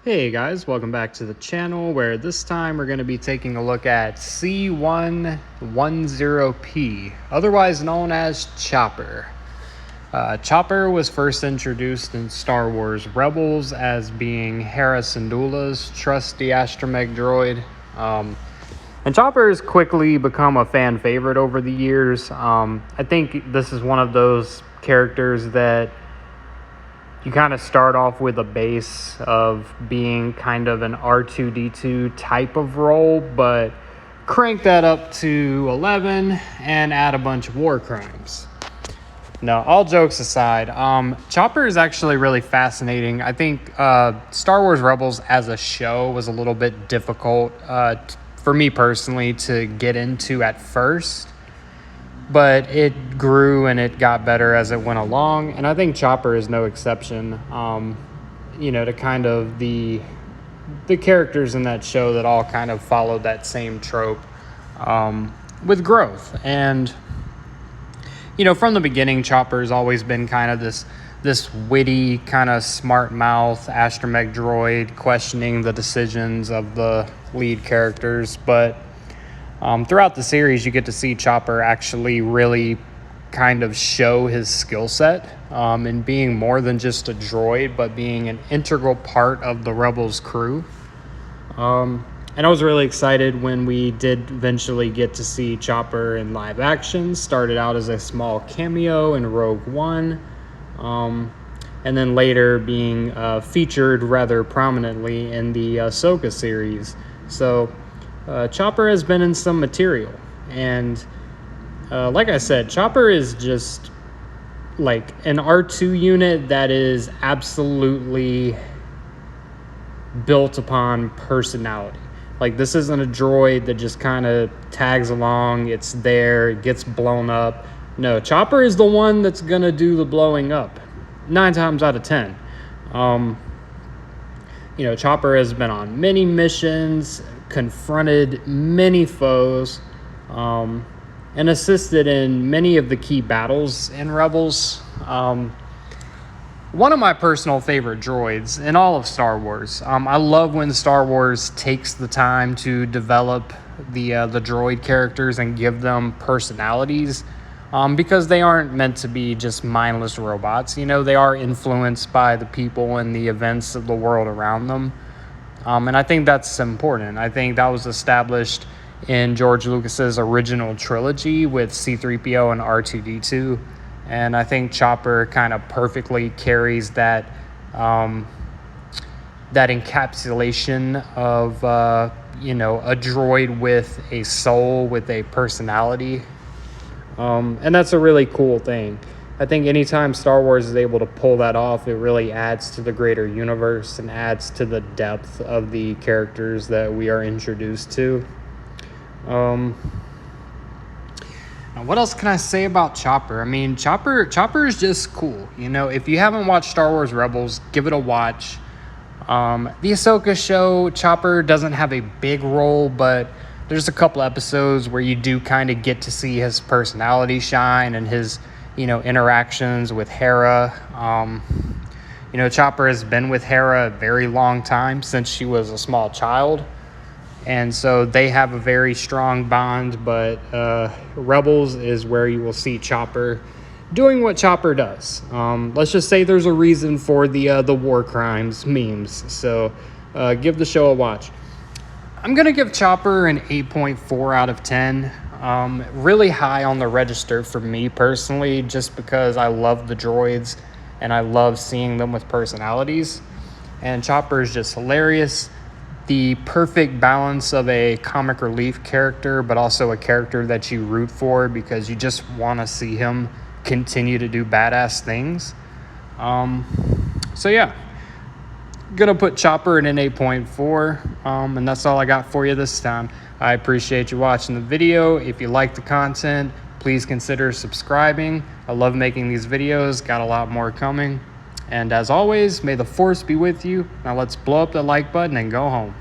Hey guys, welcome back to the channel where this time we're going to be taking a look at C1-10P, otherwise known as Chopper. Chopper was first introduced in Star Wars Rebels as being Hera Syndulla's trusty astromech droid. And Chopper has quickly become a fan favorite over the years. I think this is one of those characters that you kind of start off with a base of being kind of an R2-D2 type of role, but crank that up to 11 and add a bunch of war crimes. No, all jokes aside, Chopper is actually really fascinating. I think Star Wars Rebels as a show was a little bit difficult for me personally to get into at first, but it grew and it got better as it went along, and I think Chopper is no exception. To kind of the characters in that show that all kind of followed that same trope with growth. And from the beginning, Chopper's always been kind of this witty, kind of smart mouth astromech droid questioning the decisions of the lead characters. But throughout the series, you get to see Chopper actually really kind of show his skill set in being more than just a droid, but being an integral part of the Rebels crew. And I was really excited when we did eventually get to see Chopper in live action. Started out as a small cameo in Rogue One, and then later being featured rather prominently in the Ahsoka series. So Chopper has been in some material, and like I said, Chopper is just like an R2 unit that is absolutely built upon personality. Like, this isn't a droid that just kind of tags along, it's there, it gets blown up. No, Chopper is the one that's gonna do the blowing up 9 times out of 10. Chopper has been on many missions, confronted many foes, and assisted in many of the key battles in Rebels. One of my personal favorite droids in all of Star Wars. I love when Star Wars takes the time to develop the droid characters and give them personalities, because they aren't meant to be just mindless robots. They are influenced by the people and the events of the world around them. And I think that's important. I think that was established in George Lucas's original trilogy with C-3PO and R2-D2. And I think Chopper kind of perfectly carries that encapsulation of a droid with a soul, with a personality. And that's a really cool thing. I think anytime Star Wars is able to pull that off, it really adds to the greater universe and adds to the depth of the characters that we are introduced to. Now, what else can I say about Chopper? I mean, Chopper is just cool. If you haven't watched Star Wars Rebels, give it a watch. The Ahsoka show, Chopper doesn't have a big role, but there's a couple episodes where you do kind of get to see his personality shine and his, interactions with Hera. Chopper has been with Hera a very long time, since she was a small child. And so they have a very strong bond, but Rebels is where you will see Chopper doing what Chopper does. Let's just say there's a reason for the war crimes memes. So give the show a watch. I'm going to give Chopper an 8.4 out of 10. Really high on the register for me personally, just because I love the droids and I love seeing them with personalities. And Chopper is just hilarious. The perfect balance of a comic relief character, but also a character that you root for because you just want to see him continue to do badass things. So yeah, gonna put Chopper in an 8.4, and that's all I got for you this time. I appreciate you watching the video. If you like the content, please consider subscribing. I love making these videos, got a lot more coming. And as always, may the Force be with you. Now let's blow up the like button and go home.